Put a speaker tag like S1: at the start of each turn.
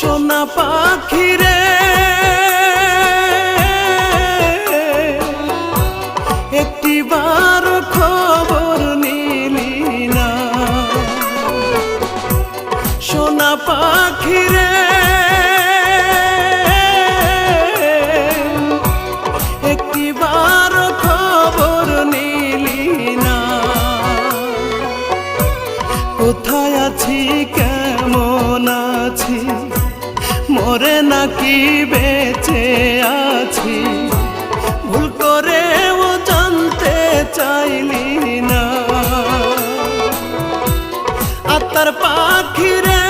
S1: সোনা পাখিরে একটিবার খবর নিলি না। সোনা পাখিরে একটিবার খবর নিলি না। কোথায় আছি কেমন আছি মরে নাকি বেঁচে আছি ভুল করেও জানতে চাইলি না। আত্মার পাখিরে